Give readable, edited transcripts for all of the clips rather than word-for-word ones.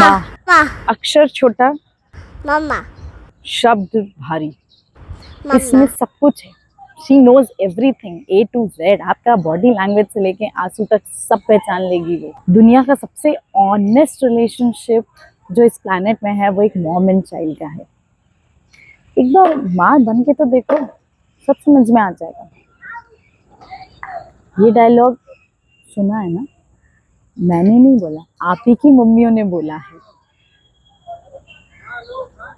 माँ, अक्षर छोटा, मम्मा, शब्द भारी, मम्मा, इसमें सब कुछ है। She knows everything A to Z। आपका बॉडी लैंग्वेज से लेके आंसू तक सब पहचान लेगी वो। दुनिया का सबसे ऑनेस्ट रिलेशनशिप जो इस प्लैनेट में है वो एक मॉम एंड चाइल्ड का है। एक बार माँ बन के तो देखो, सब समझ में आ जाएगा। ये डायलॉग सुना है ना, मैंने नहीं बोला, आप ही की मम्मियों ने बोला है।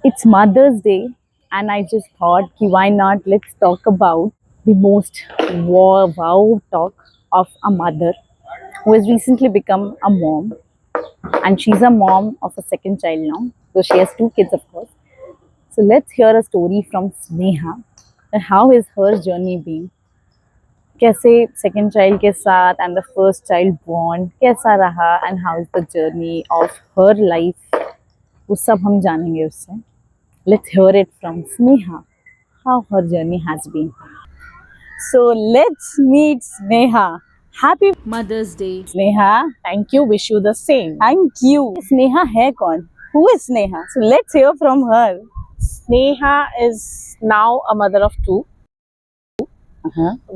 It's Mother's Day, and I just thought, ki why not? Let's talk about the most wow talk of a mother who has recently become a mom, and she's a mom of a second child now. So she has two kids, of course. So let's hear a story from Sneha. And how is her journey been? कैसे second child के साथ and the first child bond कैसा रहा and how is the journey of her life, वो सब हम जानेंगे उससे। Let's hear it from Sneha how her journey has been. So let's meet Sneha. Happy Mother's Day. Sneha. Thank you. Wish you the same. Thank you. Sneha है कौन? Who is Sneha? So let's hear from her. Sneha is now a mother of two,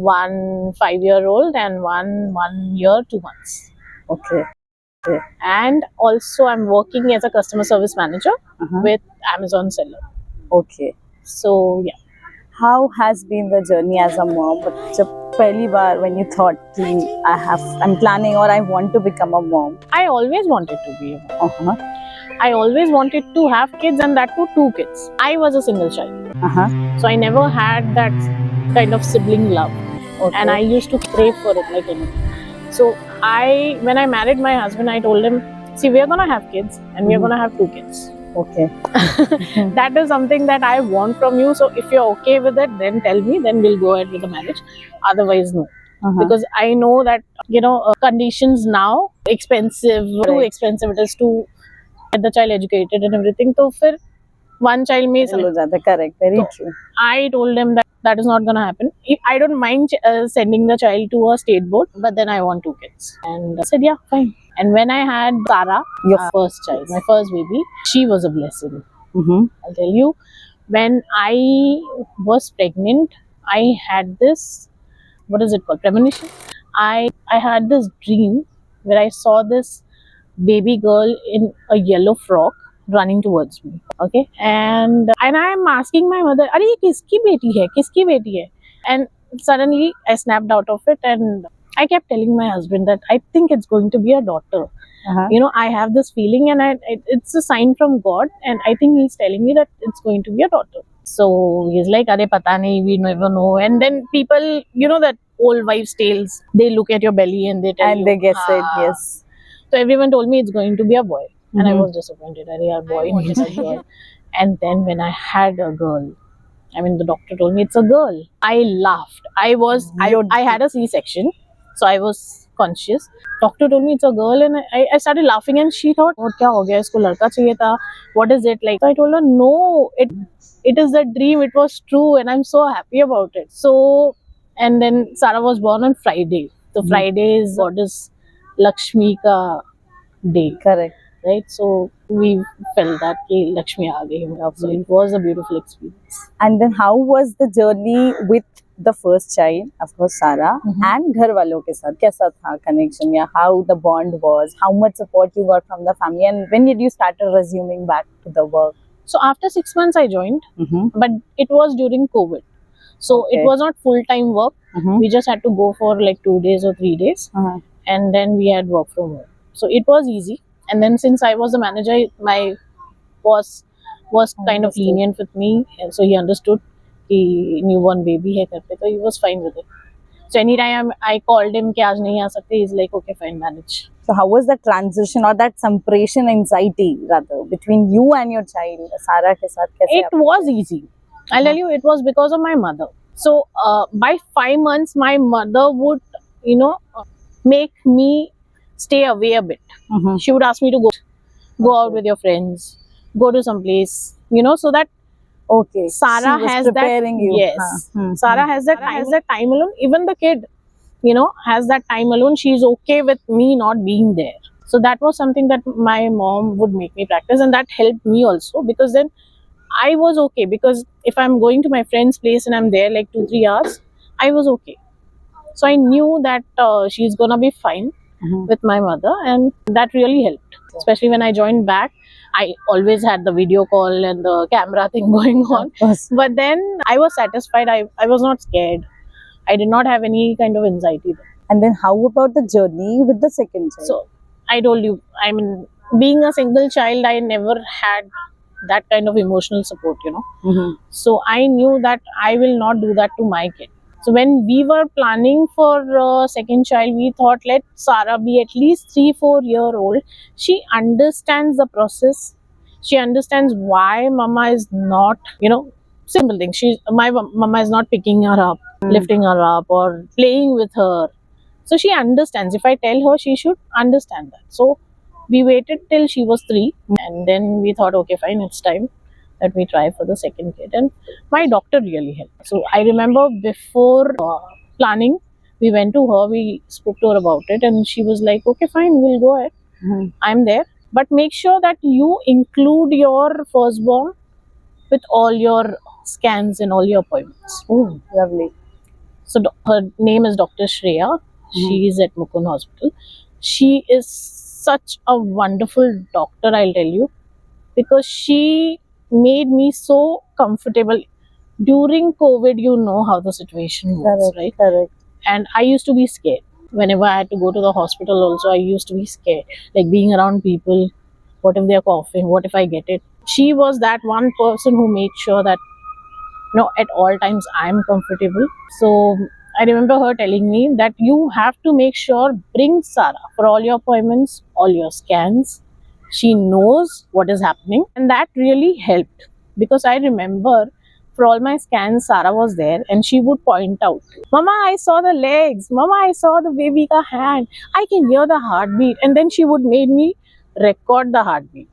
one 5-year-old and one 1 year 2 months. Okay. And also, I'm working as a customer service manager with Amazon seller. Okay. So yeah, How has been the journey as a mom? जब पहली बार when you thought कि I'm planning or I want to become a mom. I always wanted to be a mom. Uh-huh. I always wanted to have kids, and that too 2 kids. I was a single child, Uh-huh. so I never had that kind of sibling love. Okay. And I used to crave for it like anything. So when I married my husband, I told him, see, we are gonna have kids, and we are gonna have 2 kids. Okay. That is something that I want from you. So if you're okay with it, then tell me. Then we'll go ahead with the marriage. Otherwise, no. Uh-huh. Because I know that conditions now expensive, too Right. expensive it is to get the child educated and everything. So फिर one child में हो जाता है, correct, very true. I told him that that is not gonna happen. I don't mind sending the child to a state board, but then I want 2 kids. And I said, yeah, fine. And when I had Sarah, Your first child, my first baby, she was a blessing. Mm-hmm. I'll tell you, when I was pregnant, I had this, what is it called, premonition. I had this dream where I saw this baby girl in a yellow frock running towards me. Okay, and I'm asking my mother, "अरे ये किसकी बेटी है? किसकी बेटी है?" And suddenly I snapped out of it, and I kept telling my husband that I think it's going to be a daughter. Uh-huh. I have this feeling, and it's a sign from God, and I think He's telling me that it's going to be a daughter. So he's like, "Arey pata nahi, we never know." And then people, that old wives' tales, they look at your belly and they tell And you, they guess it, "Ah." yes. So everyone told me it's going to be a boy, and I Mhm. was disappointed. Arey yaar, boy, nahi a girl. And then when I had a girl, I mean, the doctor told me it's a girl. I laughed. I had a C-section, so I was conscious. Doctor told me it's a girl, and I started laughing, and she thought, "What kya ho gaya? Isko ladka chahiye tha. What is it like?" So I told her, "No, it is a dream. It was true, and I'm so happy about it." So, and then Sarah was born on Friday. So Friday is Goddess Lakshmi ka day. Correct. Right, so we felt that ki Lakshmi aa gayi. So it was a beautiful experience. And then how was the journey with the first child, of course Sarah, and घर वालों के साथ कैसा था connection, या how the bond was, how much support you got from the family, and when did you start resuming back to the work? So after 6 months I joined, but it was during COVID. So Okay. it was not full-time work. We just had to go for like 2 days or 3 days, and then we had work from home. So it was easy. And then since I was the manager, my boss was kind of lenient with me, and so he understood कि newborn baby है घर पे, so he was fine with it. So anytime I called him कि आज नहीं आ सकते, he's like, okay, fine, manage. So how was the transition or that separation anxiety rather between you and your child, Sarah के साथ कैसे? It was easy. I'll tell you, it was because of my mother. So by 5 months, my mother would, make me stay away a bit. She would ask me to go out with your friends, go to some place, so that Okay. Sarah She was has preparing that. you. Yes, Sarah has that time alone. Even the kid, has that time alone. She's okay with me not being there. So that was something that my mom would make me practice, and that helped me also, because then I was okay. Because if I'm going to my friend's place and I'm there like 2-3 hours, I was okay. So I knew that she's gonna be fine with my mother, and that really helped. Especially when I joined back, I always had the video call and the camera thing going on. Of course. But then I was satisfied. I was not scared. I did not have any kind of anxiety there. And then how about the journey with the second child? So I told you, I mean, being a single child, I never had that kind of emotional support, you know. So I knew that I will not do that to my kid. So when we were planning for second child, we thought, let Sarah be at least 3-4 year old. She understands the process. She understands why mama is not, you know, simple thing. My mama is not picking her up, lifting her up, or playing with her. So she understands. If I tell her, she should understand that. So we waited till she was 3, and then we thought, okay, fine, it's time that we try for the second kid. And my doctor really helped. So I remember before planning, we went to her, we spoke to her about it, and she was like, okay, fine, we'll go ahead. I'm there. But make sure that you include your firstborn with all your scans and all your appointments. Oh, lovely. So her name is Dr. Shreya. She is at Mukund Hospital. She is such a wonderful doctor, I'll tell you, because she made me so comfortable. During COVID, you know how the situation was, Correct, right? correct. And I used to be scared. Whenever I had to go to the hospital also, I used to be scared. Like being around people, what if they're coughing? What if I get it? She was that one person who made sure that, no, at all times I'm comfortable. So I remember her telling me that you have to make sure, bring Sarah for all your appointments, all your scans. She knows what is happening, and that really helped. Because I remember for all my scans, Sarah was there, and she would point out, Mama, I saw the legs, Mama, I saw the baby ka hand, I can hear the heartbeat. And then she would make me record the heartbeat,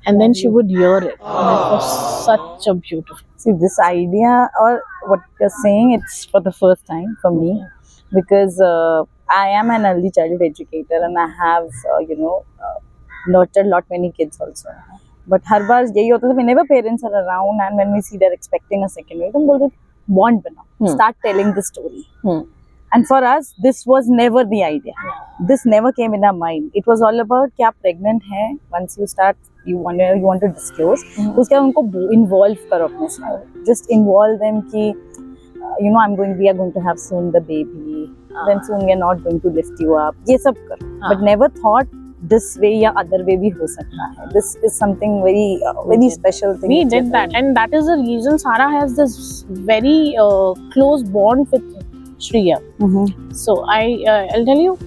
and then she would hear it. And it was such a beautiful. See, this idea, or what you're saying, it's for the first time for me, because I am an early childhood educator, and I have, nurtured lot many kids also. But हर बार यही होता था, whenever parents are around and when we see they're expecting a second baby, हम बोलते bond बनाओ, start telling the story. And for us, this was never the idea. This never came in our mind. It was all about कि आप pregnant हैं. Once you start, you want to disclose. उसके बाद उनको involve करो अपने साथ. Just involve them कि we are going to have soon the baby. Then soon we are not going to lift you up. ये सब करो. But never thought this way या other way भी हो सकता है. This is something very special thing. We did that, and that is the reason Sarah has this very close bond with Shreya. So I'll tell you,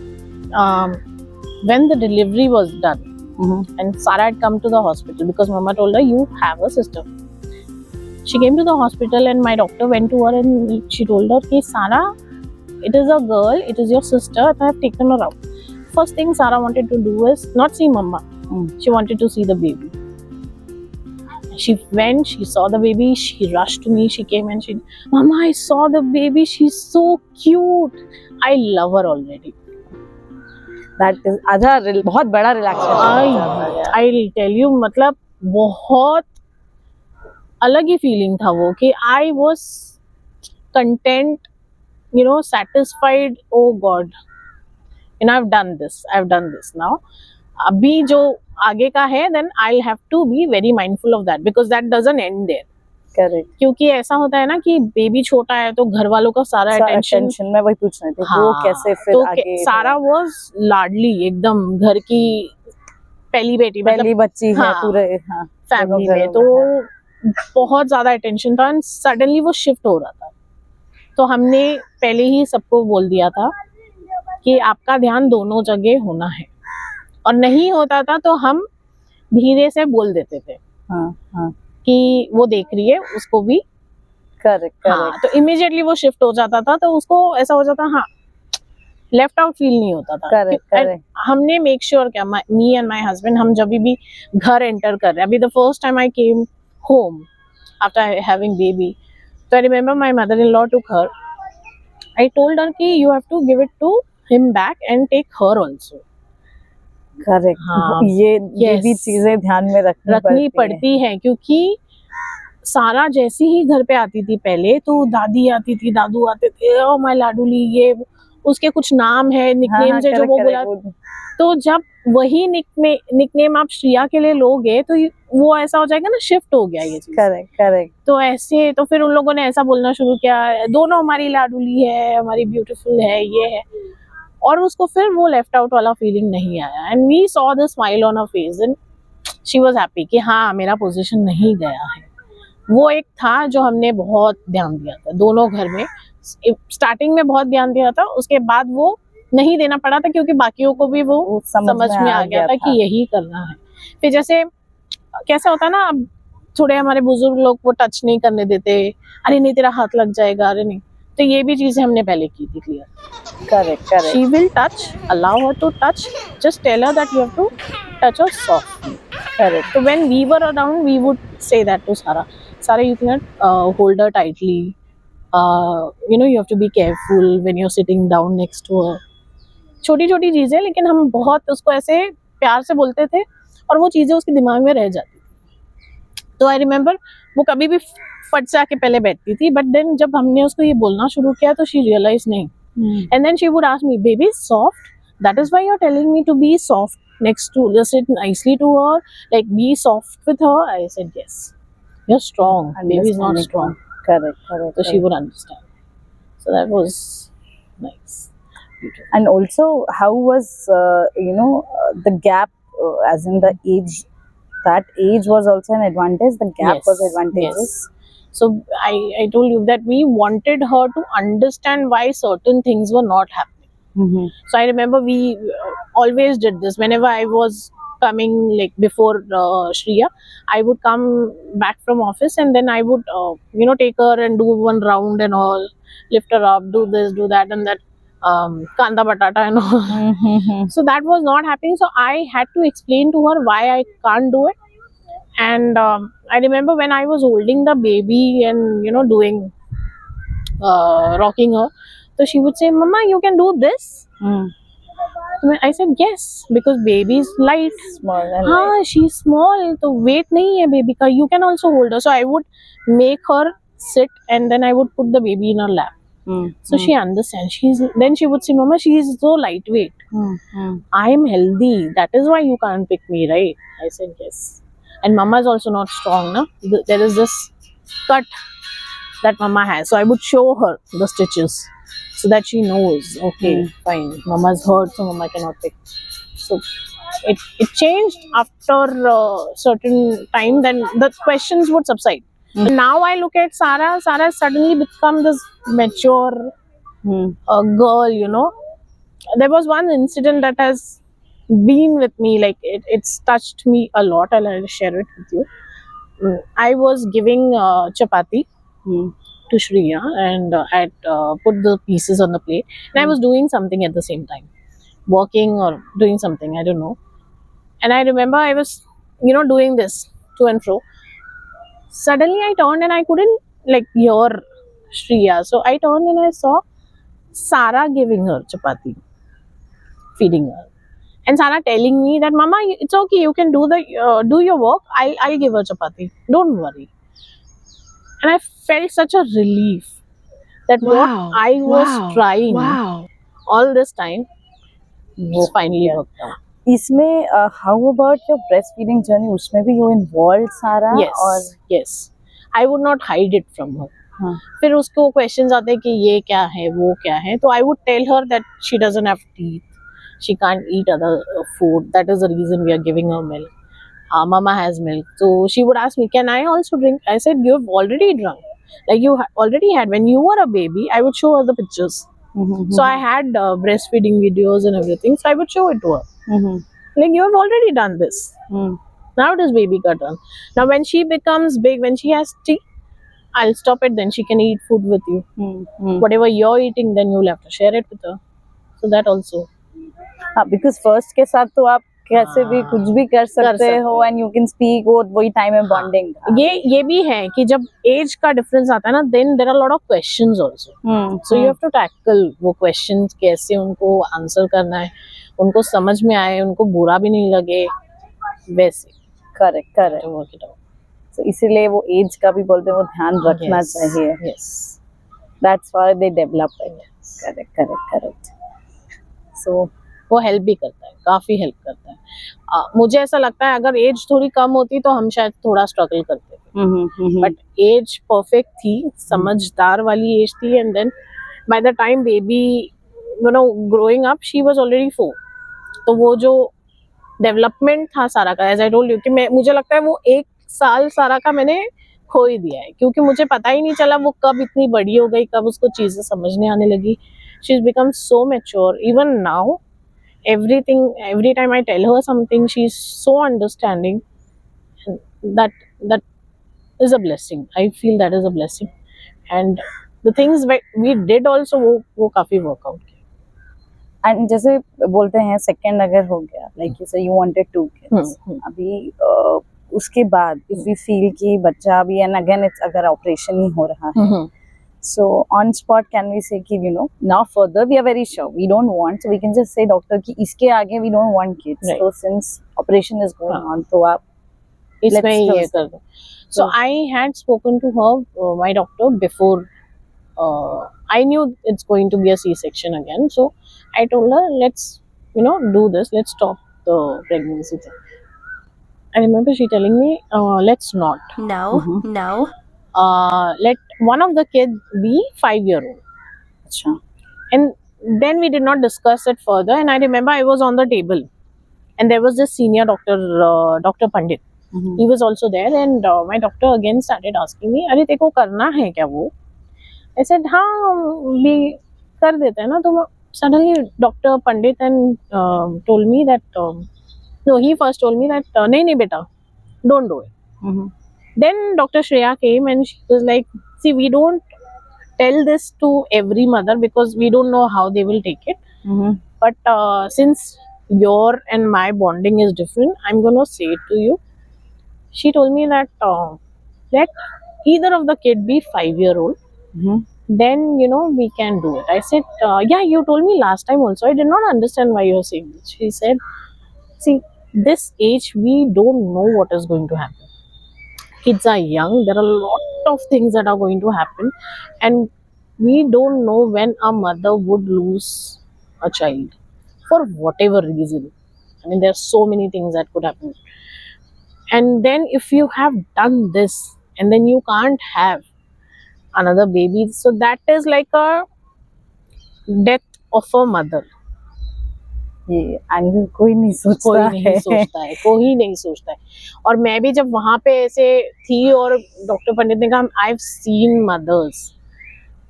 when the delivery was done, and Sarah had come to the hospital because Mama told her, you have a sister. She came to the hospital, and my doctor went to her and she told her, "Hey Sarah, it is a girl, it is your sister, I have taken her out." First thing Sarah wanted to do is not see Mama. She wanted to see the baby. She went, she saw the baby, she rushed to me, she came and she, Mama, I saw the baby, she's so cute. I love her already. That is आधा बहुत बड़ा relaxation. I'll tell you, मतलब बहुत अलग ही feeling था वो कि I was content, satisfied. Oh God, I've done this now. अभी जो आगे का है, then I'll have to be very mindful of that, because that doesn't end there. Correct. क्योंकि ऐसा होता है ना कि बेबी छोटा है तो घर वालों का सारा अटेंशन मैं वही पूछ रही थी, वो कैसे फिर तो आगे सारा वाज लाडली एकदम, घर की पहली बेटी, पहली बच्ची है पूरे फैमिली में, तो बहुत ज्यादा अटेंशन था, एंड सडनली वो शिफ्ट हो रहा था. तो हमने पहले ही सबको बोल दिया था कि आपका ध्यान दोनों जगह होना है, और नहीं होता था तो हम धीरे से बोल देते थे कि वो देख रही है, उसको भी. करेक्ट. तो इमीडिएटली वो शिफ्ट हो जाता था, तो उसको ऐसा हो जाता, लेफ्ट आउट फील नहीं होता था. करेक्ट. हमने मेक श्योर क्या, मी एंड माय हस्बैंड, हम जब भी घर एंटर कर रहे हैं, अभी the first time I came home after having baby, तो I remember my mother in law took her. I told her कि you have to give it to him back and take her also. Correct. हाँ, ये भी yes. चीजें ध्यान में रखनी पड़ती है, क्योंकि सारा जैसी ही घर पे आती थी पहले, तो दादी आती थी, दादू आते थे, ओ माय लाडूली, ये उसके कुछ नाम है, निकनेम से जो वो बुला, तो जब वही निकनेम आप श्रिया के लिए लोगे तो वो ऐसा हो जाएगा ना, शिफ्ट हो गया ये चीज। Correct correct. तो ऐसे, तो फिर उन लोगों ने ऐसा बोलना शुरू किया, दोनों हमारी लाडूली है, हमारी ब्यूटीफुल है, ये है, और उसको फिर वो लेफ्ट आउट वाला फीलिंग नहीं आया, and we saw the smile on her face and she was happy कि हाँ मेरा पोजीशन नहीं गया है। वो एक था जो हमने बहुत ध्यान दिया था दोनों घर में, स्टार्टिंग में बहुत ध्यान दिया था, उसके बाद वो नहीं देना पड़ा था क्योंकि बाकियों को भी वो समझ में आ गया था कि यही करना है। फिर जैसे कैसा होता है ना, अब थोड़े हमारे बुजुर्ग लोग वो टच नहीं करने देते, अरे नहीं तेरा हाथ लग जाएगा, अरे नहीं, तो ये भी चीजें हमने पहले की थी clear. Correct correct. She will touch, allow her to touch, just tell her that you have to touch her softly. Correct. So when we were around, we would say that to Sara. Sara, you cannot hold her tightly. You have to be careful when you're sitting down next to her. छोटी छोटी चीजें, लेकिन हम बहुत उसको ऐसे प्यार से बोलते थे और वो चीजें उसके दिमाग में रह जाती थी। तो आई रिमेम्बर वो कभी भी फट से आके पहले बैठती थी, बट देन जब हमने उसको ये बोलना शुरू किया तो शी रियलाइज नहीं, and then she would ask me, baby soft, that is why you're telling me to be soft next to, just sit nicely to her, like be soft with her. I said yes, you're strong, baby is not strong. Correct. So she would understand. So that was nice. Beautiful. And also, how was the gap, as in the age? That age was also an advantage. The gap Yes, was advantageous. yes. So I told you that we wanted her to understand why certain things were not happening. So I remember we always did this whenever I was coming, like before Shriya, I would come back from office and then I would take her and do one round and all, lift her up, do this, do that, and that kanda batata and all. So that was not happening, so I had to explain to her why I can't do it. And I remember when I was holding the baby and doing rocking her, so she would say, Mama, you can do this. I said yes, because baby is light, Small and हाँ she's small, तो weight नहीं है baby का, you can also hold her. So I would make her sit and then I would put the baby in her lap. So she understands. Then she would say, Mama, she is so lightweight. I am healthy. That is why you can't pick me, right? I said yes. And Mama is also not strong, na? There is this cut that Mama has. So I would show her the stitches so that she knows, okay, fine, Mama's hurt, so Mama cannot pick. So it changed after a certain time. Then the questions would subside. Now I look at Sara. Sara has suddenly become this mature girl, There was one incident that has been with me, like it's touched me a lot. I'll share it with you. I was giving chapati to Shriya, and I had put the pieces on the plate, and I was doing something at the same time, working or doing something, I don't know. And I remember I was, doing this to and fro. Suddenly I turned and I couldn't hear Shriya. So I turned and I saw Sara giving her chapati, feeding her. And Sara telling me that, Mama, it's okay, you can do your work. I'll give her chapati. Don't worry. And I felt such a relief that what I was trying all this time was finally worked out. इसमें how about your breastfeeding journey? उसमें भी you involved Sara? Yes. I would not hide it from her. फिर उसको questions आते हैं कि ये क्या है, वो क्या है, तो I would tell her that she doesn't have teeth, she can't eat other food. That is the reason we are giving her milk. Mama has milk. So she would ask me, can I also drink? I said, you've already drunk. Like you already had. When you were a baby, I would show her the pictures. So I had breastfeeding videos and everything. So I would show it to her. Like you have already done this. Now it is baby ka turn. Now when she becomes big, when she has teeth, I'll stop it. Then she can eat food with you. Whatever you're eating, then you'll have to share it with her. So that also. Because first के साथ तो आप कैसे भी कुछ भी कर सकते हो and you can speak, वही time में bonding था. ये भी है कि जब age का difference आता है ना, then there are a lot of questions also. So you have to tackle वो questions, कैसे उनको answer करना है. उनको समझ में आए, उनको बुरा भी नहीं लगे, वैसे correct correct. to work it out. तो इसीलिए वो एज का भी बोलते हैं वो ध्यान रखना Yes, चाहिए। yes. That's why they develop it. Correct correct correct. So वो हेल्प भी करता है, काफी हेल्प करता है। मुझे ऐसा लगता है अगर एज थोड़ी कम होती तो हम शायद थोड़ा स्ट्रगल करते थे, बट एज परफेक्ट थी, समझदार वाली एज थी, and then by the time baby growing up she was already 4। तो वो जो डेवलपमेंट था सारा का, एज आई टोल्ड यू, कि मुझे लगता है वो 1 साल सारा का मैंने खो ही दिया है, क्योंकि मुझे पता ही नहीं चला वो कब इतनी बड़ी हो गई, कब उसको चीजें समझने आने लगी। She is become so mature even now. Everything, every time I tell her something, she's so understanding. That is a blessing. I feel that is a blessing. And the things we did also, वो काफी work out किया। And जैसे बोलते हैं second अगर हो गया, like you से यू वांटेड 2 किड्स, अभी उसके बाद इफ वी फील कि बच्चा अभी, एंड अगेन इट्स अगर ऑपरेशन ही हो रहा है, so on spot can we say कि now further we are very sure we don't want, so we can just say doctor कि इसके आगे we don't want kids, Right. so since operation is going on, तो आप इसमें ही ये कर दो। So I had spoken to her, my doctor, before I knew it's going to be a C-section again. So I told her, let's do this, let's stop the pregnancy thing. I remember she telling me, let's not. No, no. Let one of the kids be 5-year-old. अच्छा, And then we did not discuss it further. And I remember I was on the table, and there was this senior doctor, Dr. Pandit. He was also there, and my doctor again started asking me, "अरे तेको करना है क्या वो?" I said, "हाँ, भी कर देते हैं ना." तो suddenly Dr. Pandit and told me that no, he first told me that नहीं नहीं बेटा, don't do it. Then Dr. Shreya came and she was like, see, we don't tell this to every mother because we don't know how they will take it. But since your and my bonding is different, I'm going to say it to you. She told me that let either of the kid be 5-year-old. Then, we can do it. I said, yeah, you told me last time also. I did not understand why you're saying this. She said, see, this age, we don't know what is going to happen. Kids are young, there are a lot of things that are going to happen, and we don't know when a mother would lose a child for whatever reason. I mean, there are so many things that could happen. And then if you have done this and then you can't have another baby, so that is like a death of a mother. ये angle कोई नहीं सोचता कोई नहीं सोचता है, कोई नहीं सोचता है। और मैं भी जब वहां पे ऐसे थी और डॉक्टर पंडित ने कहा, I have seen mothers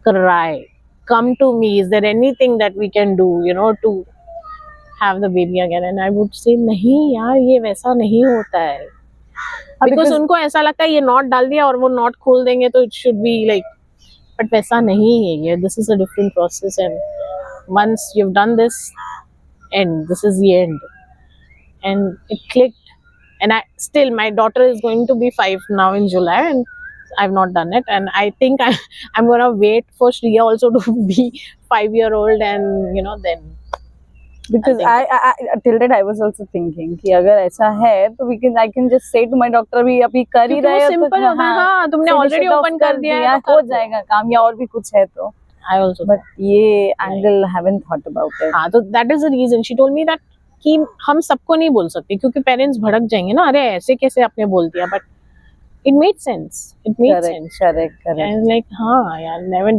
cry, come to me, is there anything that we can do to have the baby again? And I would say नहीं यार, ये वैसा नहीं होता है, बिकॉज उनको ऐसा लगता है ये नॉट डाल दिया और वो नॉट खोल देंगे तो it should be like, but वैसा नहीं है ये, this is a different process, and once you have done this end, this is the end. And it clicked, and I still, my daughter is going to be 5 now in July, and I've not done it, and I think I'm gonna wait for Shriya also to be 5-year-old, and then because I till that I was also thinking कि अगर ऐसा है तो I can just say to my doctor भी अभी कर ही रहे हो तो सिंपल होता है, हाँ तुमने ऑलरेडी ओपन कर दिया है, हो जाएगा काम, या और भी कुछ है तो I also but ये angle haven't thought about it. हाँ, तो that is the reason she told me that कि हम सबको नहीं बोल सकते क्योंकि पेरेंट्स भड़क जाएंगे ना, अरे ऐसे कैसे आपने बोल दिया, but it made sense. It made sense. Correct. And like, हाँ यार, never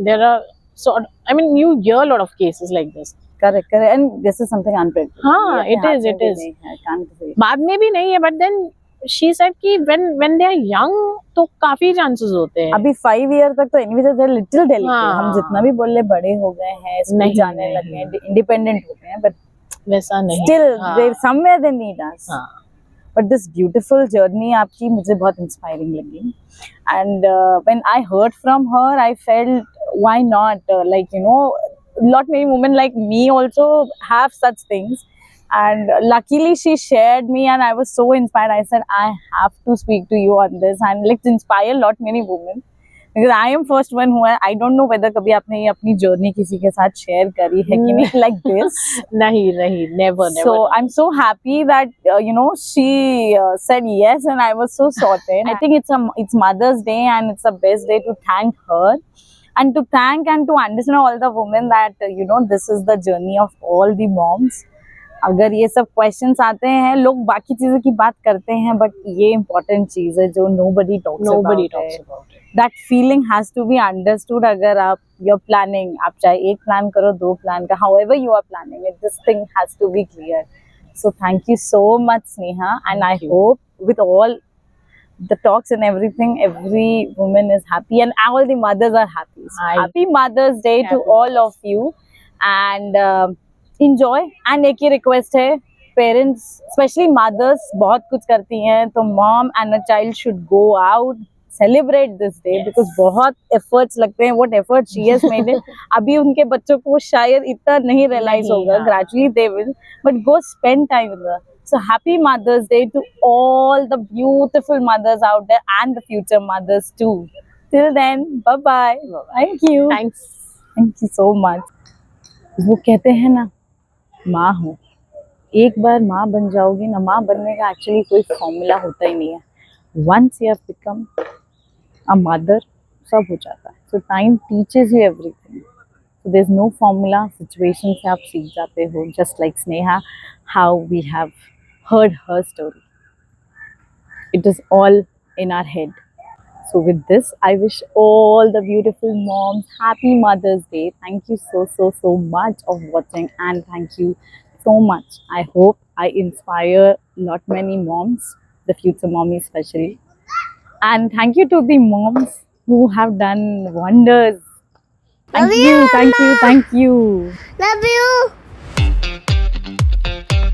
there are sort. I mean, you hear a lot of cases like this. Correct. And this is something unpredictable. हाँ, it is. I can't say. बाद में भी नहीं है, but then she said कि when they are young तो काफी chances होते हैं। अभी 5 year तक तो anyway they're little delicate. हम जितना भी बोल ले बड़े हो गए हैं, स्कूल जाने लगे हैं, independent हो गए हैं, but वैसा नहीं। Still, they somewhere they need us. But this beautiful journey आपकी मुझे बहुत inspiring लगी, and when I heard from her, I felt why not? Lot many women like me also have such things. And luckily she shared me and I was so inspired. I said I have to speak to you on this and let's inspire lot many women. because I am first one who I don't know whether कभी आपने ये अपनी journey किसी के साथ share करी है कि नहीं like this. nahi, never. So I'm so happy that you know she said yes, and I was so sorted. I think it's Mother's Day, and it's the best day to thank her, and to thank and to understand all the women that you know this is the journey of all the moms. अगर ये सब questions आते हैं, लोग बाकी चीजों की बात करते हैं, बट ये इम्पोर्टेंट चीज है जो nobody talks about it. That feeling has to be understood. अगर आप you're planning, आप चाहे एक प्लान करो, दो प्लान का, however you are planning it, this thing has to be clear. So thank you so much, Sneha, and I hope with all the talks and everything, every woman is happy and all the mothers are happy. So happy Mother's Day to all of you, and enjoy. And एक ही request है, parents, especially mothers, बहुत कुछ करती हैं, तो mom and a child should go out, celebrate this day, because बहुत efforts लगते हैं. What effort she has made it. अभी उनके बच्चों को शायद इतना नहीं realize होगा, gradually they will, but go spend time with her. So happy Mother's Day to all the beautiful mothers out there and the future mothers too. Till then, bye bye. Thank you. Thank you so much. वो कहते हैं ना, माँ हो, एक बार माँ बन जाओगी ना, माँ बनने का एक्चुअली कोई फॉर्मूला होता ही नहीं है. Once you have become a mother, सब हो जाता है. So time teaches you everything. So there is no formula. Situation से आप सीख जाते हो, just like Sneha, how we have heard her story. It is all in our head. So with this, I wish all the beautiful moms happy Mother's Day. Thank you so much of watching, and thank you so much. I hope I inspire lot many moms, the future mommies especially. And thank you to the moms who have done wonders. Thank Love you. Thank you.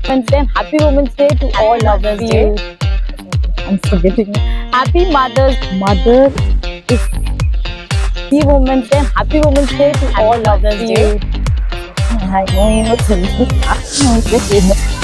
Women's Day and happy Women's Day to all Mothers Day. I'm forgetting. Happy Mother is the Women's Day and happy Women's Day to all Mothers Day. I know you know.